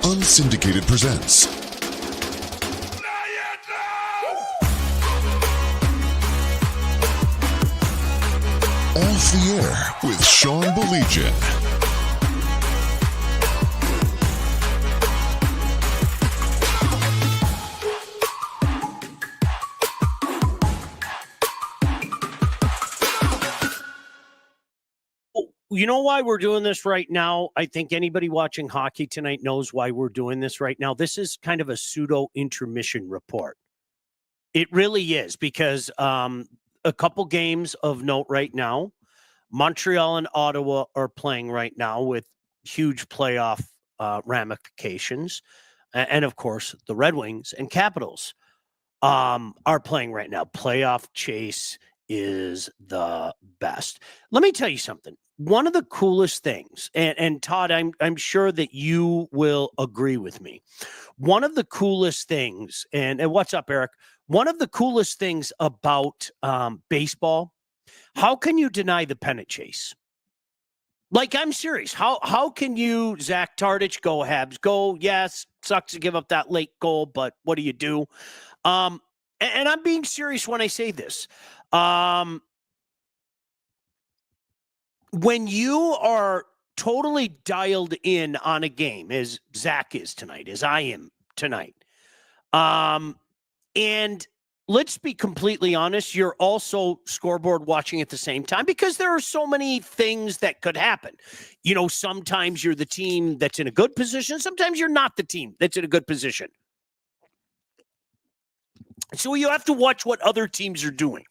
Unsyndicated presents Off the Air with Sean Baligian. You know why we're doing this right now? I think anybody watching hockey tonight knows why we're doing this right now. This is kind of a pseudo intermission report. It really is, because a couple games of note right now. Montreal and Ottawa are playing right now with huge playoff ramifications. And of course, the Red Wings and Capitals are playing right now. Playoff chase is the best. Let me tell you something. One of the coolest things, and Todd, I'm sure that you will agree with me. One of the coolest things, and what's up, Eric? One of the coolest things about baseball, how can you deny the pennant chase? Like, I'm serious. How can you, Zach Tardich, go Habs, go? Yes, sucks to give up that late goal, but what do you do? And I'm being serious when I say this. When you are totally dialed in on a game, as Zach is tonight, as I am tonight, and let's be completely honest, you're also scoreboard watching at the same time, because there are so many things that could happen. You know, sometimes you're the team that's in a good position. Sometimes you're not the team that's in a good position. So you have to watch what other teams are doing.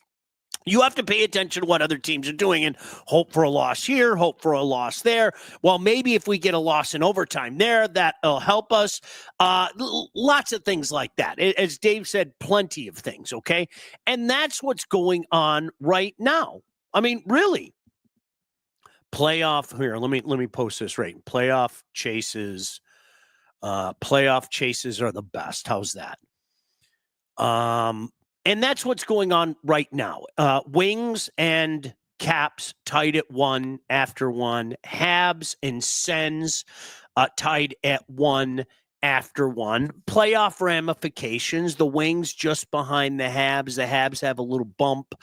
You have to pay attention to what other teams are doing and hope for a loss here, hope for a loss there. Well, maybe if we get a loss in overtime there, that'll help us. Lots of things like that. As Dave said, plenty of things, okay? And that's what's going on right now. I mean, really. Playoff, here, let me post this right. Playoff chases are the best. How's that? And that's what's going on right now. Wings and Caps tied at 1 after 1. Habs and Sens tied at 1 after 1. Playoff ramifications. The Wings just behind the Habs. The Habs have a little bump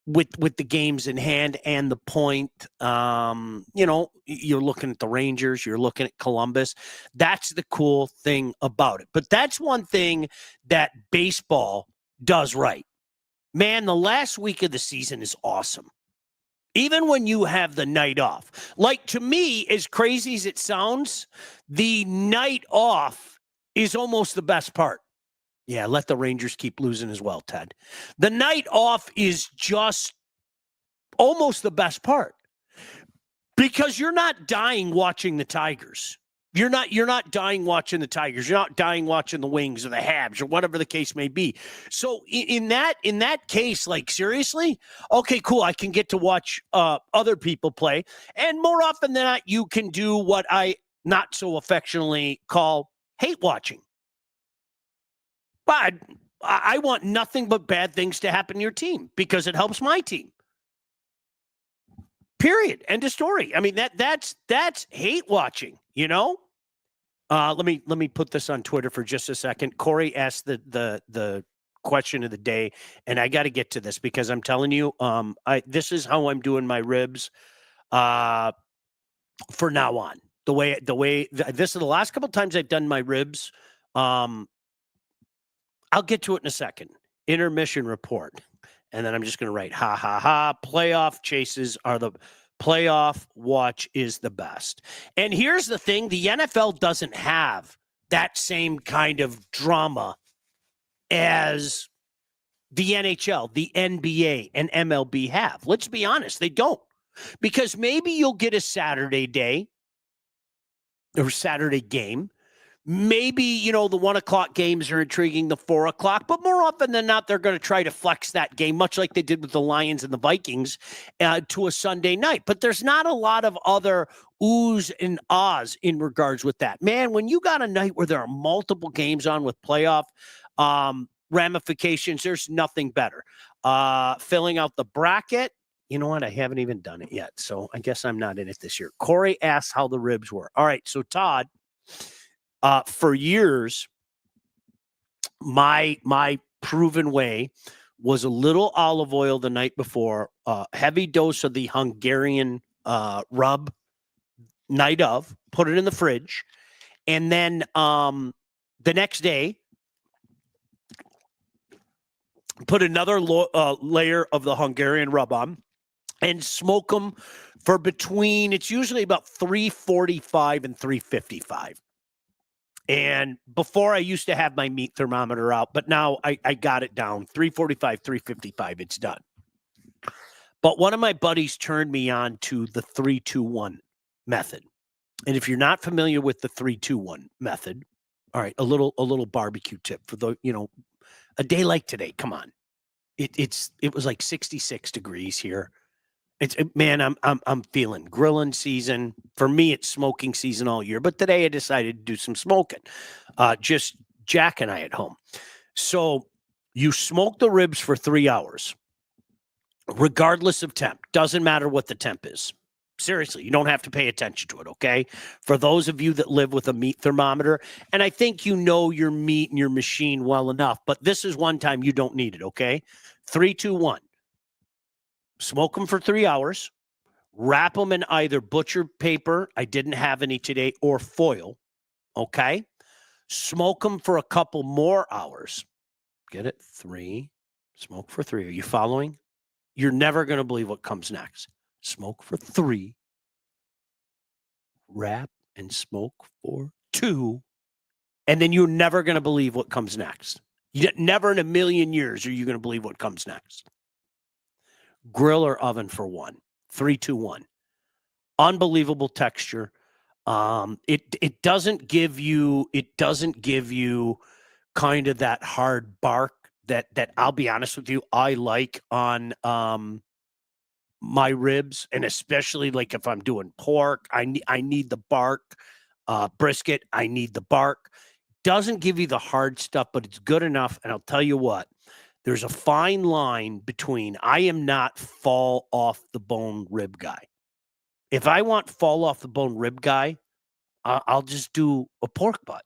with the games in hand and the point. You know, you're looking at the Rangers, you're looking at Columbus. That's the cool thing about it. But that's one thing that baseball does right. Man, the last week of the season is awesome. Even when you have the night off. Like, to me, as crazy as it sounds, the night off is almost the best part. Yeah, let the Rangers keep losing as well, Ted. The night off is just almost the best part, because you're not dying watching the Tigers. You're not dying watching the Tigers. You're not dying watching the Wings or the Habs or whatever the case may be. So in that case, like, seriously, okay, cool. I can get to watch other people play, and more often than not, you can do what I not so affectionately call hate watching. But I want nothing but bad things to happen to your team, because it helps my team. Period. End of story. I mean, that's hate watching, you know? Let me put this on Twitter for just a second. Corey asked the question of the day, and I got to get to this, because I'm telling you, this is how I'm doing my ribs for now on. The way this is the last couple of times I've done my ribs. I'll get to it in a second. Intermission report. And then I'm just going to write, ha, ha, ha. Playoff chases are the playoff watch is the best. And here's the thing. The NFL doesn't have that same kind of drama as the NHL, the NBA, and MLB have. Let's be honest. They don't. Because maybe you'll get a Saturday day or Saturday game. Maybe, you know, the 1 o'clock games are intriguing, the 4 o'clock, but more often than not, they're going to try to flex that game, much like they did with the Lions and the Vikings, to a Sunday night. But there's not a lot of other oohs and ahs in regards with that. Man, when you got a night where there are multiple games on with playoff ramifications, there's nothing better. Filling out the bracket, You know what? I haven't even done it yet. So I guess I'm not in it this year. Corey asks how the ribs were. All right. So Todd, for years, my proven way was a little olive oil the night before, heavy dose of the Hungarian rub night of, put it in the fridge, and then the next day put another layer of the Hungarian rub on and smoke them for between, it's usually about 345 and 355. And before I used to have my meat thermometer out, but now I got it down 345, 355. It's done. But one of my buddies turned me on to the 3-2-1 method. And if you're not familiar with the 3-2-1 method, all right, a little barbecue tip for the, a day like today. Come on. It was like 66 degrees here. Man, I'm feeling grilling season. For me, it's smoking season all year. But today I decided to do some smoking. Just Jack and I at home. So you smoke the ribs for 3 hours, regardless of temp. Doesn't matter what the temp is. Seriously, you don't have to pay attention to it, okay? For those of you that live with a meat thermometer, and I think you know your meat and your machine well enough, but this is one time you don't need it, okay? 3, 2, 1. Smoke them for 3 hours. Wrap them in either butcher paper, I didn't have any today, or foil, okay? Smoke them for a couple more hours. Get it? 3. Smoke for 3. Are you following? You're never going to believe what comes next. Smoke for 3. Wrap and smoke for 2. And then you're never going to believe what comes next. Never in a million years are you going to believe what comes next. Grill or oven for 1. 3, 2, 1. Unbelievable texture. It doesn't give you kind of that hard bark that I'll be honest with you, I like on my ribs, and especially like if I'm doing pork, I need the bark. Brisket, I need the bark. Doesn't give you the hard stuff, but it's good enough. And I'll tell you what, there's a fine line between, I am not fall off the bone rib guy. If I want fall off the bone rib guy, I'll just do a pork butt.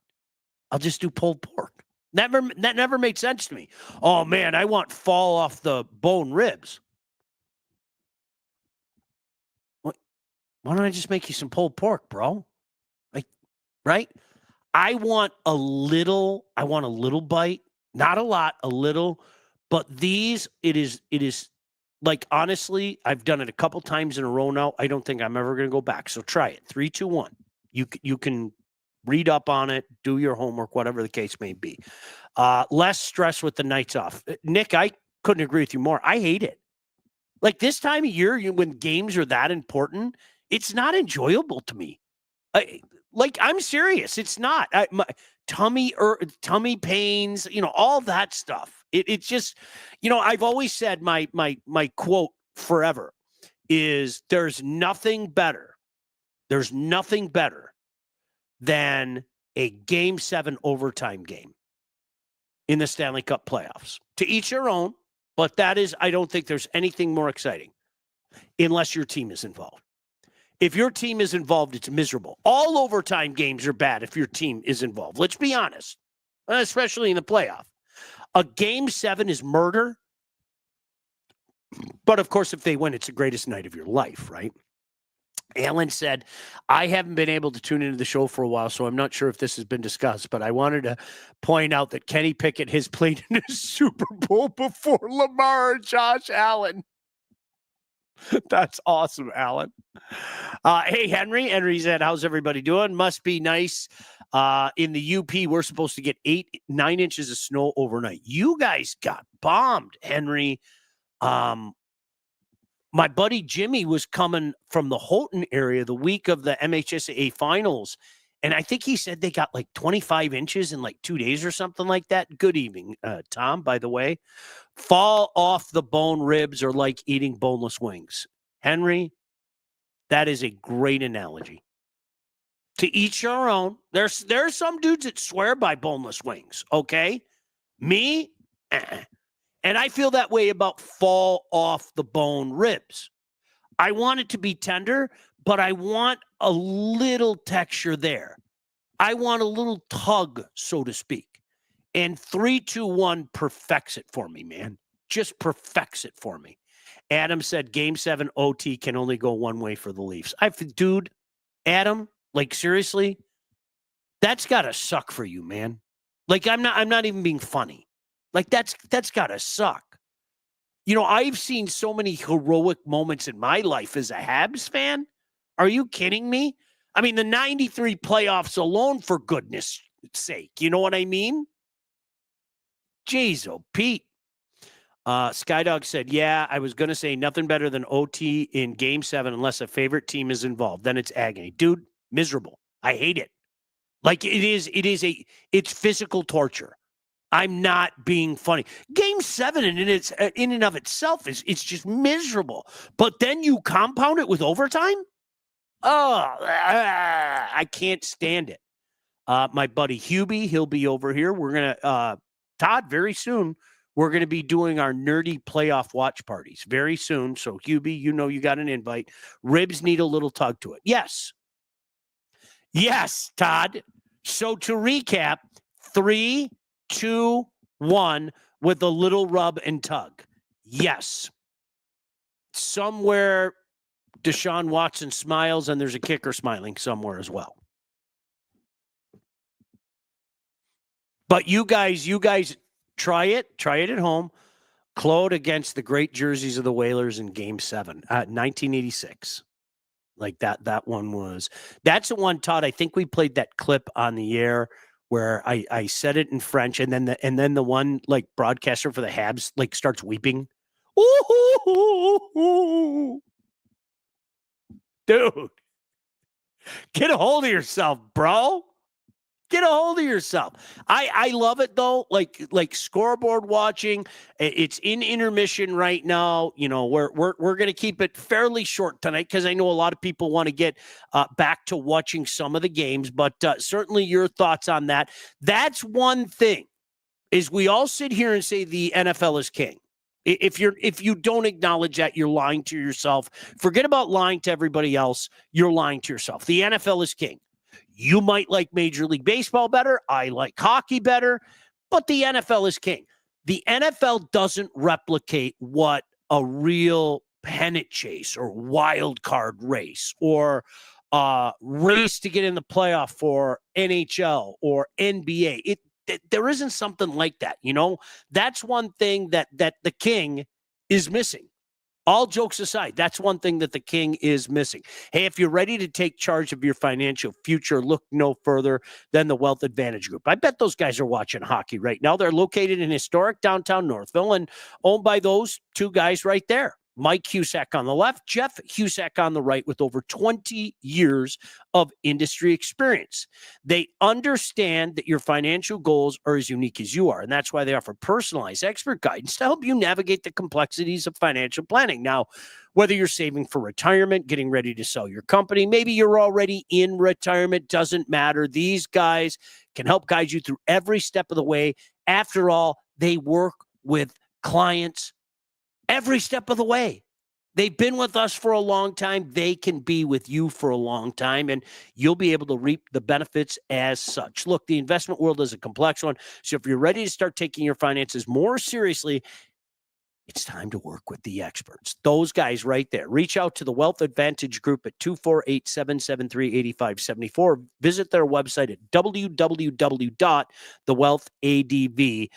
I'll just do pulled pork. That never made sense to me. Oh man, I want fall off the bone ribs. What? Why don't I just make you some pulled pork, bro? Like, right? I want a little bite, not a lot, a little. But these, it is like, honestly, I've done it a couple times in a row now. I don't think I'm ever going to go back. So try it. 3, 2, 1. You can read up on it, do your homework, whatever the case may be. Less stress with the nights off. Nick, I couldn't agree with you more. I hate it. Like this time of year, when games are that important, it's not enjoyable to me. I'm serious. It's not. My tummy pains, all that stuff. It's just, I've always said my quote forever is there's nothing better than a Game 7 overtime game in the Stanley Cup playoffs. To each their own, but I don't think there's anything more exciting unless your team is involved. If your team is involved, it's miserable. All overtime games are bad if your team is involved. Let's be honest, especially in the playoff. A Game 7 is murder. But, of course, if they win, it's the greatest night of your life, right? Alan said, I haven't been able to tune into the show for a while, so I'm not sure if this has been discussed, but I wanted to point out that Kenny Pickett has played in a Super Bowl before Lamar and Josh Allen. That's awesome, Alan. Hey, Henry. Henry said, how's everybody doing? Must be nice. In the UP, we're supposed to get 9 inches of snow overnight. You guys got bombed, Henry. My buddy Jimmy was coming from the Houghton area the week of the MHSAA finals, and I think he said they got like 25 inches in like 2 days or something like that. Good evening, Tom, by the way. Fall off the bone ribs are like eating boneless wings. Henry, that is a great analogy. To each your own. There's some dudes that swear by boneless wings, okay? Me, And I feel that way about fall off the bone ribs. I want it to be tender, but I want a little texture there. I want a little tug, so to speak. And 3-2-1 perfects it for me, man. Just perfects it for me. Adam said Game 7 OT can only go one way for the Leafs. Dude, Adam, like seriously, that's gotta suck for you, man. Like I'm not even being funny. Like that's gotta suck. You know, I've seen so many heroic moments in my life as a Habs fan. Are you kidding me? I mean, the 93 playoffs alone, for goodness sake. You know what I mean? Jeez, oh, Pete. Skydog said, yeah, I was going to say nothing better than OT in Game 7 unless a favorite team is involved. Then it's agony. Dude, miserable. I hate it. Like it's physical torture. I'm not being funny. Game 7 in and of itself it's just miserable. But then you compound it with overtime? Oh, I can't stand it. My buddy Hubie, he'll be over here. We're going to, Todd, very soon, we're going to be doing our nerdy playoff watch parties very soon. So, Hubie, you know you got an invite. Ribs need a little tug to it. Yes. Yes, Todd. So, to recap, 3, 2, 1 with a little rub and tug. Yes. Somewhere Deshaun Watson smiles and there's a kicker smiling somewhere as well. But you guys try it at home. Claude against the great jerseys of the Whalers in Game 7, 1986. Like that one was. That's the one, Todd. I think we played that clip on the air where I said it in French, and then the one like broadcaster for the Habs like starts weeping. Ooh, dude, get a hold of yourself, bro. Get a hold of yourself. I love it though. Like scoreboard watching. It's in intermission right now. You know, we're gonna keep it fairly short tonight because I know a lot of people want to get back to watching some of the games. But certainly your thoughts on that. That's one thing. Is we all sit here and say the NFL is king. If you don't acknowledge that, you're lying to yourself. Forget about lying to everybody else. You're lying to yourself. The NFL is king. You might like Major League Baseball better. I like hockey better, but the NFL is king. The NFL doesn't replicate what a real pennant chase or wild card race or race to get in the playoff for NHL or NBA. There isn't something like that, you know? That's one thing that the king is missing. All jokes aside, that's one thing that the king is missing. Hey, if you're ready to take charge of your financial future, look no further than the Wealth Advantage Group. I bet those guys are watching hockey right now. They're located in historic downtown Northville and owned by those two guys right there. Mike Husak on the left, Jeff Husak on the right, with over 20 years of industry experience. They understand that your financial goals are as unique as you are, and that's why they offer personalized expert guidance to help you navigate the complexities of financial planning. Now, whether you're saving for retirement, getting ready to sell your company, maybe you're already in retirement, doesn't matter. These guys can help guide you through every step of the way. After all, they work with clients every step of the way. They've been with us for a long time. They can be with you for a long time, and you'll be able to reap the benefits as such. Look, the investment world is a complex one. So if you're ready to start taking your finances more seriously, it's time to work with the experts. Those guys right there. Reach out to the Wealth Advantage Group at 248-773-8574. Visit their website at www.thewealthadv.com.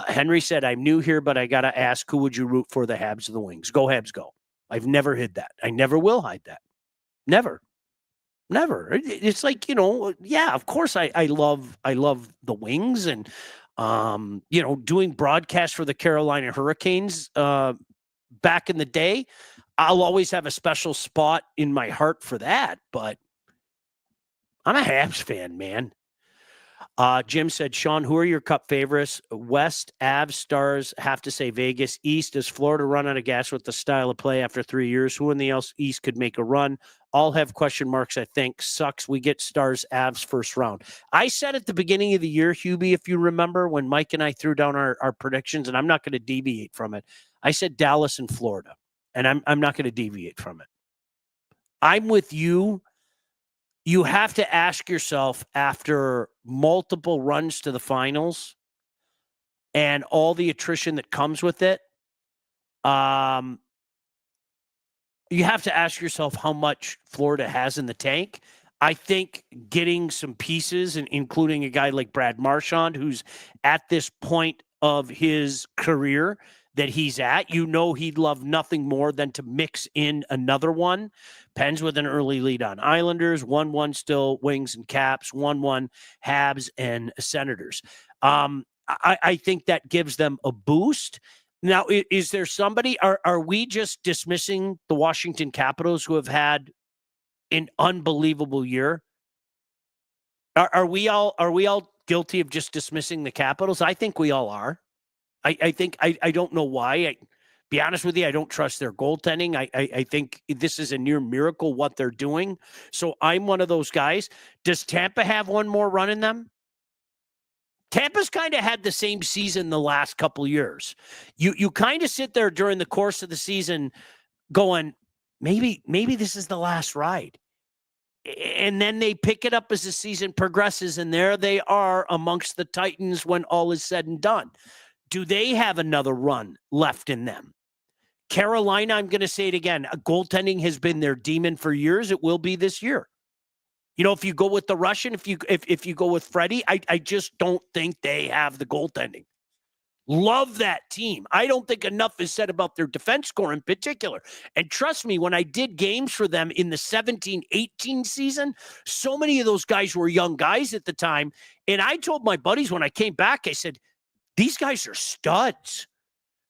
Henry said, I'm new here, but I got to ask, who would you root for, the Habs or the Wings? Go Habs, go. I've never hid that. I never will hide that. Never. It's like, you know, yeah, of course I love the Wings and, you know, doing broadcasts for the Carolina Hurricanes back in the day. I'll always have a special spot in my heart for that, but I'm a Habs fan, man. Jim said, Sean, who are your cup favorites? West, Avs, Stars, have to say Vegas. East, does Florida run out of gas with the style of play after 3 years? Who in the East could make a run? All have question marks, I think. Sucks. We get Stars, Avs first round. I said at the beginning of the year, Hubie, if you remember, when Mike and I threw down our predictions, and I'm not going to deviate from it, I said Dallas and Florida. and I'm not going to deviate from it. I'm with you. You have to ask yourself, after multiple runs to the finals and all the attrition that comes with it, you have to ask yourself how much Florida has in the tank. I think getting some pieces, and including a guy like Brad Marchand, who's at this point of his career that he's at, he'd love nothing more than to mix in another one. Pens with an early lead on Islanders, 1-1 still, Wings and Caps, 1-1 Habs and Senators. I think that gives them a boost. Now, is there somebody, are we just dismissing the Washington Capitals, who have had an unbelievable year? Are we all guilty of just dismissing the Capitals? I think we all are. I think I don't know why. Be honest with you, I don't trust their goaltending. I think this is a near miracle what they're doing. So I'm one of those guys. Does Tampa have one more run in them? Tampa's kind of had the same season the last couple years. You kind of sit there during the course of the season going, maybe this is the last ride. And then they pick it up as the season progresses, and there they are amongst the Titans when all is said and done. Do they have another run left in them? Carolina, I'm going to say it again, goaltending has been their demon for years. It will be this year. If you go with the Russian, if you go with Freddie, I just don't think they have the goaltending. Love that team. I don't think enough is said about their defense score in particular. And trust me, when I did games for them in the 17-18 season, so many of those guys were young guys at the time. And I told my buddies when I came back, I said, these guys are studs.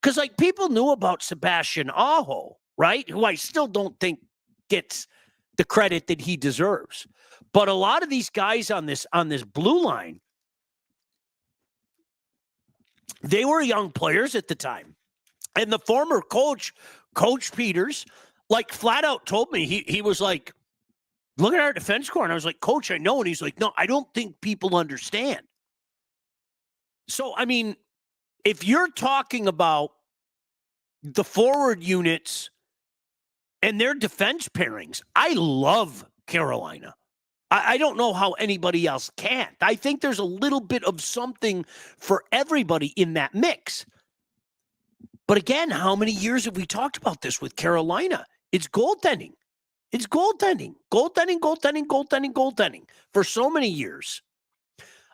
Because, people knew about Sebastian Aho, right? Who I still don't think gets the credit that he deserves. But a lot of these guys on this blue line, they were young players at the time. And the former coach, Coach Peters, flat out told me, he was like, look at our defense core. And I was like, Coach, I know. And he's like, no, I don't think people understand. So, I mean, if you're talking about the forward units and their defense pairings, I love Carolina. I don't know how anybody else can't. I think there's a little bit of something for everybody in that mix. But again, how many years have we talked about this with Carolina? It's goaltending. It's goaltending. Goaltending for so many years.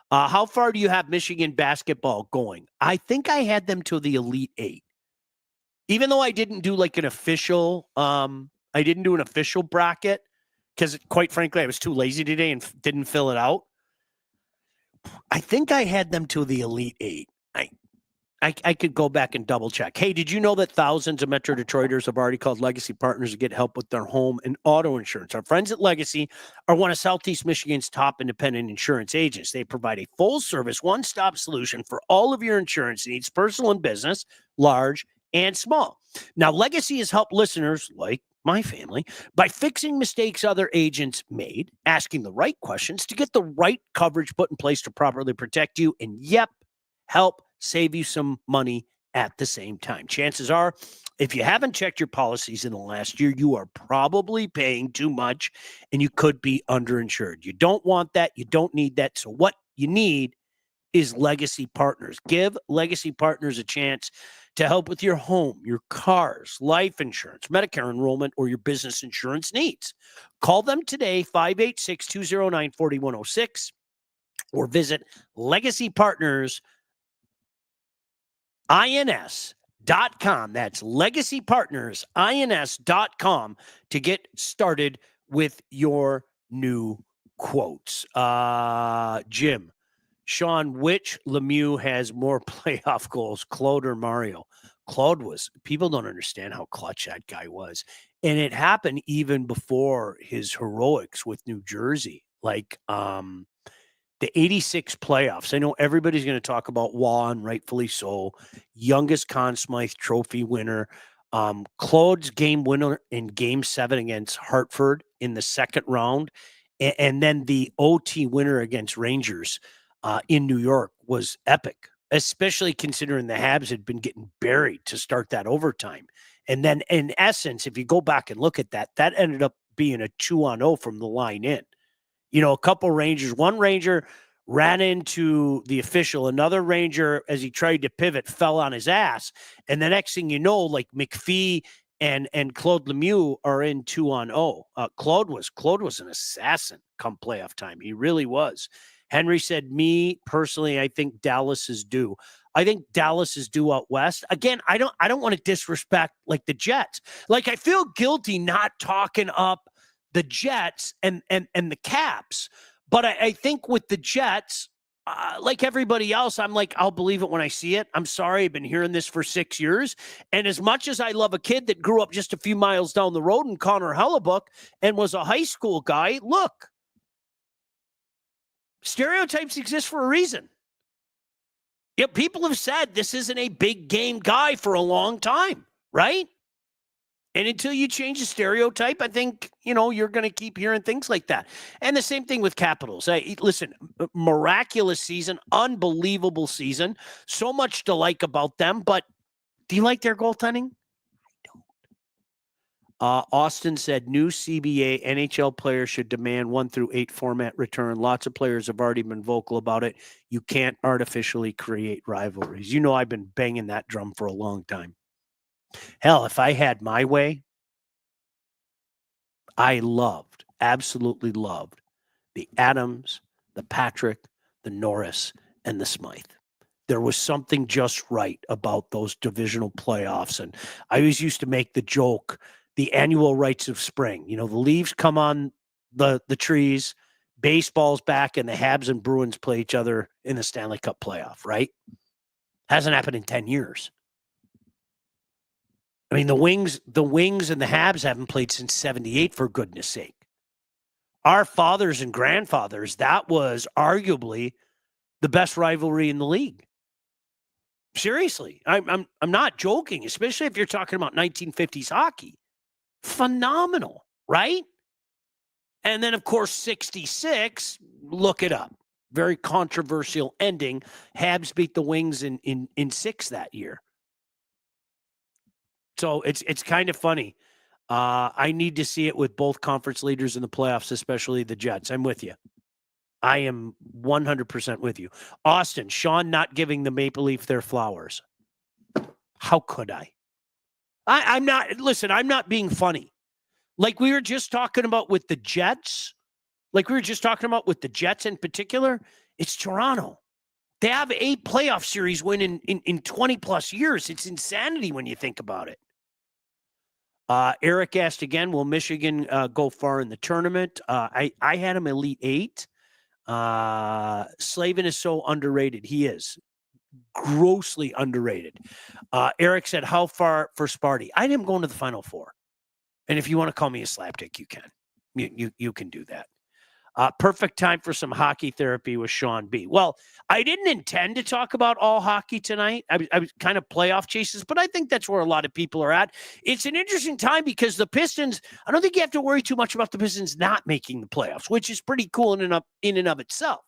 How far do you have Michigan basketball going? I think I had them to the Elite Eight. Even though I didn't do an official, bracket, because quite frankly, I was too lazy today and didn't fill it out. I think I had them to the Elite Eight. I could go back and double check. Hey, did you know that thousands of Metro Detroiters have already called Legacy Partners to get help with their home and auto insurance? Our friends at Legacy are one of Southeast Michigan's top independent insurance agents. They provide a full-service, one-stop solution for all of your insurance needs, personal and business, large and small. Now, Legacy has helped listeners like my family by fixing mistakes other agents made, asking the right questions to get the right coverage put in place to properly protect you, and help save you some money at the same time. Chances are, if you haven't checked your policies in the last year, you are probably paying too much and you could be underinsured. You don't want that. You don't need that. So what you need is Legacy Partners. Give Legacy Partners a chance to help with your home, your cars, life insurance, Medicare enrollment, or your business insurance needs. Call them today, 586-209-4106, or visit LegacyPartnersINS.com. That's LegacyPartnersINS.com to get started with your new quotes. Jim, Sean, which Lemieux has more playoff goals, Claude or Mario? Claude was, people don't understand how clutch that guy was. And it happened even before his heroics with New Jersey. The 86 playoffs. I know everybody's going to talk about Juan, rightfully so. Youngest Conn Smythe Trophy winner. Claude's game winner in Game 7 against Hartford in the second round. And then the OT winner against Rangers in New York was epic, especially considering the Habs had been getting buried to start that overtime. And then in essence, if you go back and look at that, that ended up being a 2-on-0 from the line in. A couple Rangers, one Ranger ran into the official, another Ranger, as he tried to pivot, fell on his ass. And the next thing you know, like McPhee and Claude Lemieux are in 2-on-0. Claude was an assassin come playoff time. He really was. Henry said, me personally, I think Dallas is due. I think Dallas is due out west. Again, I don't want to disrespect like the Jets. Like, I feel guilty not talking up the Jets and the Caps. But I think with the Jets, like everybody else, I'm like, I'll believe it when I see it. I'm sorry, I've been hearing this for 6 years. And as much as I love a kid that grew up just a few miles down the road in Connor Hellebuck and was a high school guy, look, stereotypes exist for a reason. Yeah, people have said this isn't a big game guy for a long time, right? And until you change the stereotype, I think, you're going to keep hearing things like that. And the same thing with Capitals. Listen, miraculous season, unbelievable season. So much to like about them. But do you like their goaltending? I don't. Austin said, new CBA NHL players should demand 1 through 8 format return. Lots of players have already been vocal about it. You can't artificially create rivalries. I've been banging that drum for a long time. Hell, if I had my way, I absolutely loved the Adams, the Patrick, the Norris, and the Smythe. There was something just right about those divisional playoffs. And I always used to make the joke, the annual rites of spring. The leaves come on the trees, baseball's back, and the Habs and Bruins play each other in the Stanley Cup playoff, right? Hasn't happened in 10 years. I mean, the Wings and the Habs haven't played since 78, for goodness sake. Our fathers and grandfathers, that was arguably the best rivalry in the league. Seriously, I'm not joking, especially if you're talking about 1950s hockey. Phenomenal, right? And then, of course, 66, look it up. Very controversial ending. Habs beat the Wings in 6 that year. So it's kind of funny. I need to see it with both conference leaders in the playoffs, especially the Jets. I'm with you. I am 100% with you. Austin, Sean not giving the Maple Leaf their flowers. How could I? I'm not being funny. Like we were just talking about with the Jets, in particular, it's Toronto. They have 8 playoff series win in 20 plus years. It's insanity when you think about it. Eric asked again, will Michigan go far in the tournament? I had him Elite 8. Slavin is so underrated. He is grossly underrated. Eric said, how far for Sparty? I had him going to the Final Four. And if you want to call me a slapdick, you can. You can do that. Perfect time for some hockey therapy with Sean B. Well, I didn't intend to talk about all hockey tonight. I was kind of playoff chases, but I think that's where a lot of people are at. It's an interesting time because the Pistons, I don't think you have to worry too much about the Pistons not making the playoffs, which is pretty cool in and of itself.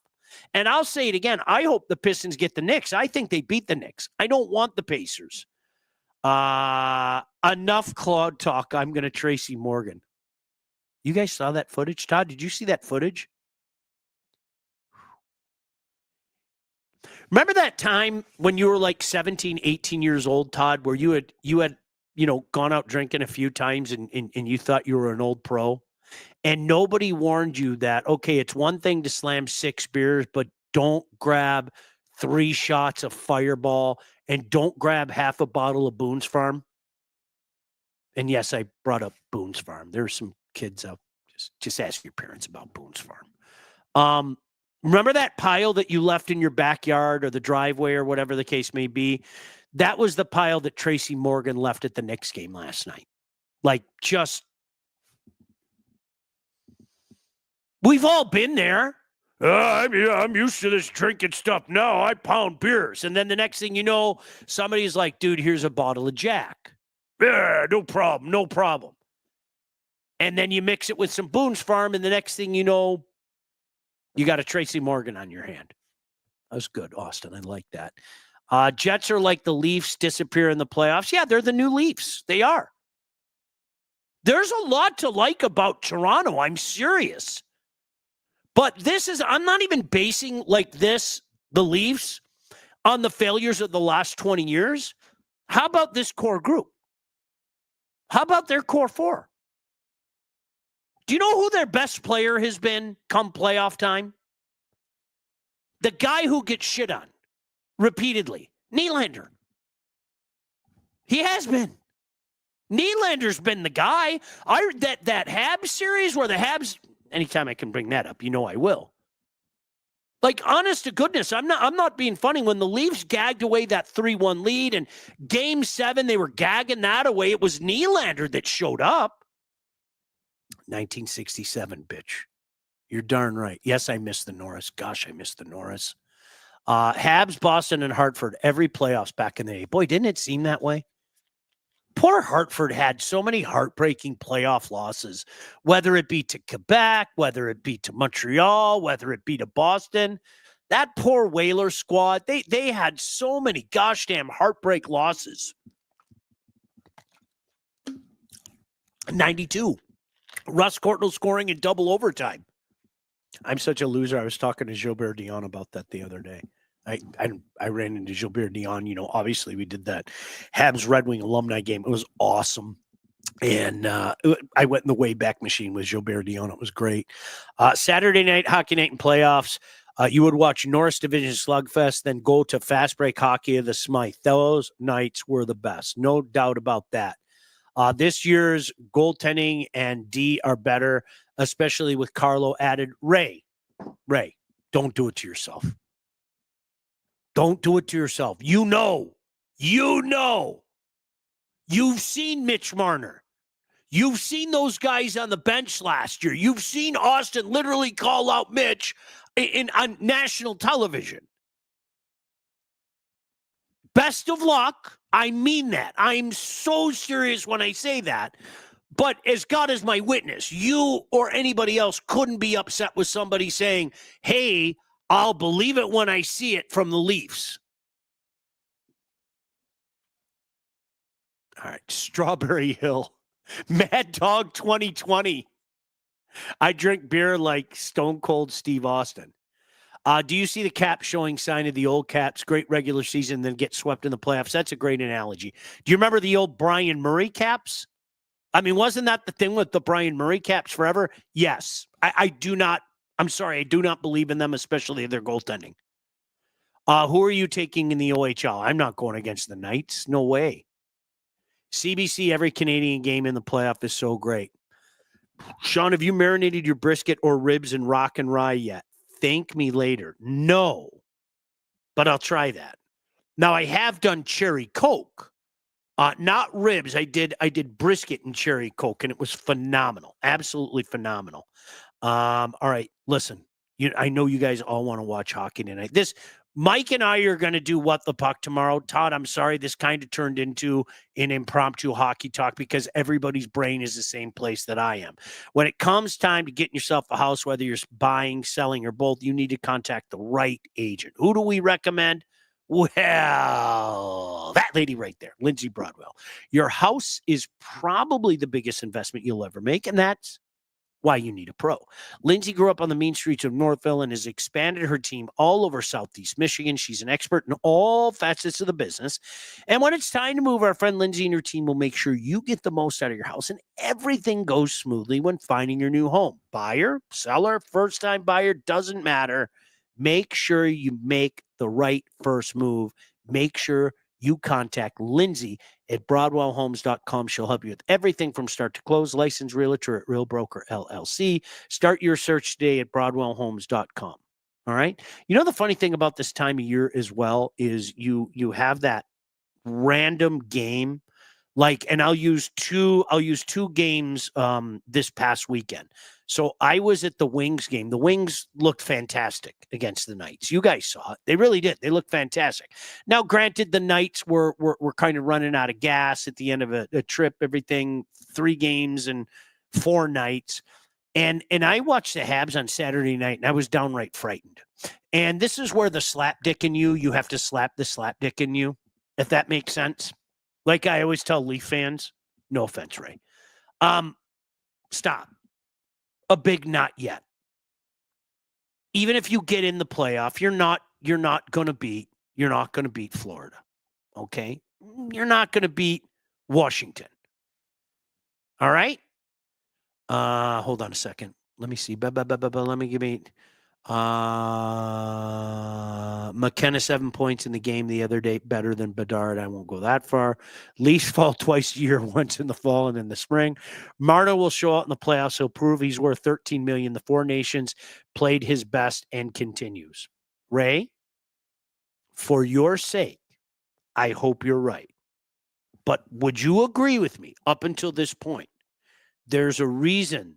And I'll say it again. I hope the Pistons get the Knicks. I think they beat the Knicks. I don't want the Pacers. Enough Claude talk. I'm going to Tracy Morgan. You guys saw that footage? Todd, did you see that footage? Remember that time when you were like 17, 18 years old, Todd, where you had gone out drinking a few times and you thought you were an old pro? And nobody warned you that, okay, it's one thing to slam 6 beers, but don't grab 3 shots of Fireball and don't grab half a bottle of Boone's Farm. And yes, I brought up Boone's Farm. There's some kids out. Just ask your parents about Boone's Farm. Remember that pile that you left in your backyard or the driveway or whatever the case may be? That was the pile that Tracy Morgan left at the Knicks game last night. Like, just, we've all been there. I'm used to this drinking stuff now. I pound beers. And then the next thing you know, somebody's like, dude, here's a bottle of Jack. Yeah, no problem. And then you mix it with some Boone's Farm, and the next thing you know, you got a Tracy Morgan on your hand. That was good, Austin. I like that. Jets are like the Leafs disappear in the playoffs. Yeah, they're the new Leafs. They are. There's a lot to like about Toronto. I'm serious. But I'm not even basing like this, the Leafs, on the failures of the last 20 years. How about this core group? How about their core four? Do you know who their best player has been come playoff time? The guy who gets shit on repeatedly, Nylander. He has been. Nylander's been the guy. That Habs series where the Habs, anytime I can bring that up, you know I will. Like, honest to goodness, I'm not being funny. When the Leafs gagged away that 3-1 lead and Game 7, they were gagging that away. It was Nylander that showed up. 1967, bitch. You're darn right. Yes, I missed the Norris. Gosh, I missed the Norris. Habs, Boston, and Hartford, every playoffs back in the day. Boy, didn't it seem that way? Poor Hartford had so many heartbreaking playoff losses, whether it be to Quebec, whether it be to Montreal, whether it be to Boston. That poor Whaler squad, they had so many gosh damn heartbreak losses. 92. Russ Courtnall scoring in double overtime. I'm such a loser. I was talking to Gilbert Dion about that the other day. I ran into Gilbert Dion. You know, obviously we did that Habs Red Wing alumni game. It was awesome. And I went in the Wayback Machine with Gilbert Dion. It was great. Saturday night, hockey night and playoffs. You would watch Norris Division Slugfest, then go to Fast Break Hockey of the Smythe. Those nights were the best. No doubt about that. This year's goaltending and D are better, especially with Carlo added. Ray, don't do it to yourself. Don't do it to yourself. You know. You've seen Mitch Marner. You've seen those guys on the bench last year. You've seen Austin literally call out Mitch on national television. Best of luck. I mean that. I'm so serious when I say that. But as God is my witness, you or anybody else couldn't be upset with somebody saying, hey, I'll believe it when I see it from the Leafs. All right, Strawberry Hill. Mad Dog 2020. I drink beer like Stone Cold Steve Austin. Do you see the Caps showing sign of the old Caps? Great regular season, then get swept in the playoffs. That's a great analogy. Do you remember the old Brian Murray Caps? I mean, wasn't that the thing with the Brian Murray Caps forever? Yes. I do not believe in them, especially their goaltending. Who are you taking in the OHL? I'm not going against the Knights. No way. CBC, every Canadian game in the playoff is so great. Sean, have you marinated your brisket or ribs in rock and rye yet? Thank me later. No, but I'll try that. Now, I have done cherry Coke, not ribs. I did brisket and cherry Coke, and it was phenomenal, absolutely phenomenal. All right, listen, I know you guys all want to watch hockey tonight. Mike and I are going to do What the Puck tomorrow. Todd, I'm sorry, this kind of turned into an impromptu hockey talk because everybody's brain is the same place that I am. When it comes time to getting yourself a house, whether you're buying, selling, or both, you need to contact the right agent. Who do we recommend? Well, that lady right there, Lindsay Broadwell. Your house is probably the biggest investment you'll ever make, and that's why you need a pro. Lindsay grew up on the mean streets of Northville and has expanded her team all over Southeast Michigan. She's an expert in all facets of the business. And when it's time to move, our friend Lindsay and her team will make sure you get the most out of your house and everything goes smoothly when finding your new home. Buyer, seller, first-time buyer, doesn't matter. Make sure you make the right first move. Make sure you contact Lindsay at BroadwellHomes.com. She'll help you with everything from start to close. Licensed realtor at Real Broker LLC. Start your search today at BroadwellHomes.com. All right. You know, the funny thing about this time of year as well is you have that random game. Like, and I'll use two games this past weekend. So I was at the Wings game. The Wings looked fantastic against the Knights. You guys saw it. They really did. They looked fantastic. Now, granted, the Knights were kind of running out of gas at the end of a trip, everything, 3 games and 4 nights. And I watched the Habs on Saturday night, and I was downright frightened. And this is where the slap dick in you have to slap the slap dick in you, if that makes sense. Like I always tell Leaf fans, no offense, Ray. Stop. A big not yet. Even if you get in the playoff, you're not going to beat Florida. Okay? You're not going to beat Washington. All right? Hold on a second. Let me see. Let me give me McKenna 7 points in the game the other day, better than Bedard. I won't go that far. Leafs fall twice a year, once in the fall and in the spring. Marta will show out in the playoffs. He'll prove he's worth $13 million. The Four Nations played his best and continues. Ray, for your sake, I hope you're right. But would you agree with me up until this point? There's a reason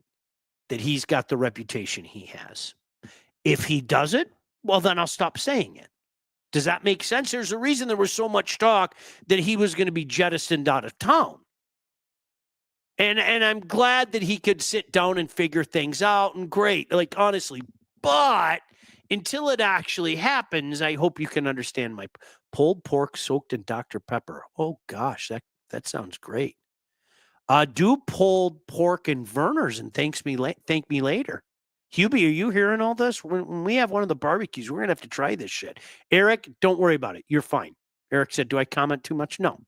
that he's got the reputation he has. If he does it, well, then I'll stop saying it. Does that make sense? There's a reason there was so much talk that he was going to be jettisoned out of town. And I'm glad that he could sit down and figure things out, and great, like honestly. But until it actually happens, I hope you can understand my pulled pork soaked in Dr. Pepper. Oh gosh, that sounds great. Do pulled pork and Verner's and thank me later. Hubie, are you hearing all this? When we have one of the barbecues, we're going to have to try this shit. Eric, don't worry about it. You're fine. Eric said, do I comment too much? No.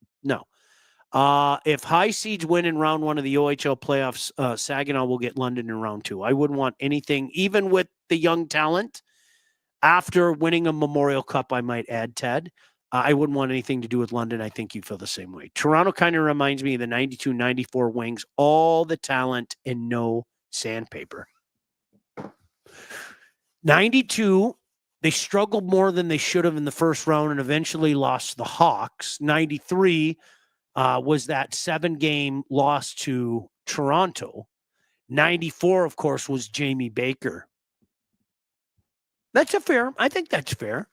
If high seeds win in round one of the OHL playoffs, Saginaw will get London in round two. I wouldn't want anything, even with the young talent, after winning a Memorial Cup, I might add, Ted. I wouldn't want anything to do with London. I think you feel the same way. Toronto kind of reminds me of the 92-94 Wings. All the talent and no sandpaper. 92, they struggled more than they should have in the first round and eventually lost to the Hawks. 93 was that 7-game loss to Toronto. 94, of course, was Jamie Baker. I think that's fair.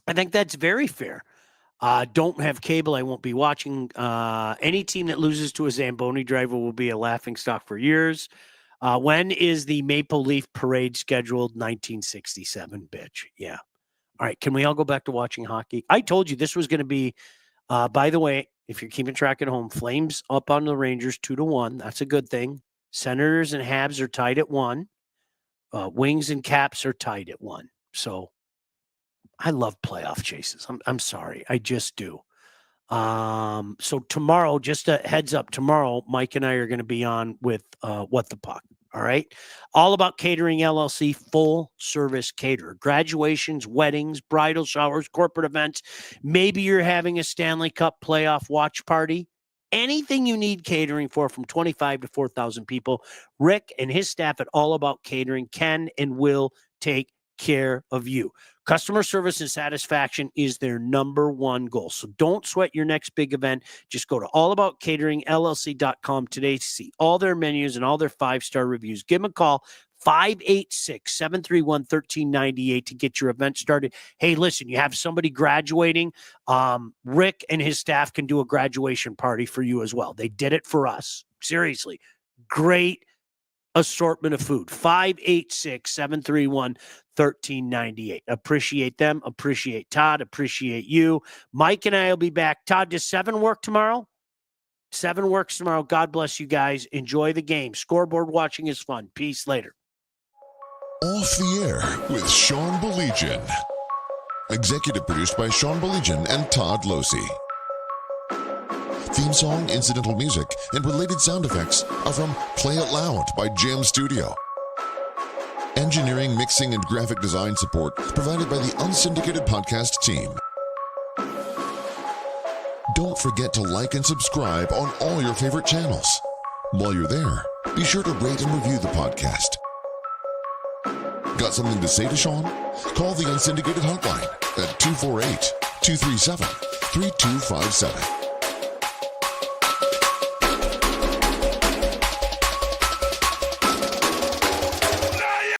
I think that's very fair. Don't have cable. I won't be watching. Any team that loses to a Zamboni driver will be a laughingstock for years. When is the Maple Leaf Parade scheduled? 1967, bitch. Yeah. All right. Can we all go back to watching hockey? I told you this was going to be, by the way, if you're keeping track at home, Flames up on the Rangers 2-1. That's a good thing. Senators and Habs are tied at 1. Wings and Caps are tied at 1. So I love playoff chases. I'm sorry. I just do. So tomorrow, just a heads up, tomorrow, Mike and I are going to be on with What the Puck. All right. All About Catering LLC, full service caterer. Graduations, weddings, bridal showers, corporate events. Maybe you're having a Stanley Cup playoff watch party. Anything you need catering for, from 25 to 4,000 people, Rick and his staff at All About Catering can and will take care of you. Customer service and satisfaction is their number one goal. So don't sweat your next big event. Just go to allaboutcateringllc.com today to see all their menus and all their 5-star reviews. Give them a call, 586-731-1398 to get your event started. Hey, listen, you have somebody graduating. Rick and his staff can do a graduation party for you as well. They did it for us. Seriously. Great assortment of food. 586-731-1398. Appreciate them. Appreciate Todd. Appreciate you. Mike and I will be back. Todd, does 7 work tomorrow? 7 works tomorrow. God bless you guys. Enjoy the game. Scoreboard watching is fun. Peace later. Off the Air with Sean Baligian. Executive produced by Sean Baligian and Todd Losey. Theme song, incidental music, and related sound effects are from Play It Loud by Jam Studio. Engineering, mixing, and graphic design support provided by the Unsyndicated Podcast team. Don't forget to like and subscribe on all your favorite channels. While you're there, be sure to rate and review the podcast. Got something to say to Sean? Call the Unsyndicated hotline at 248-237-3257.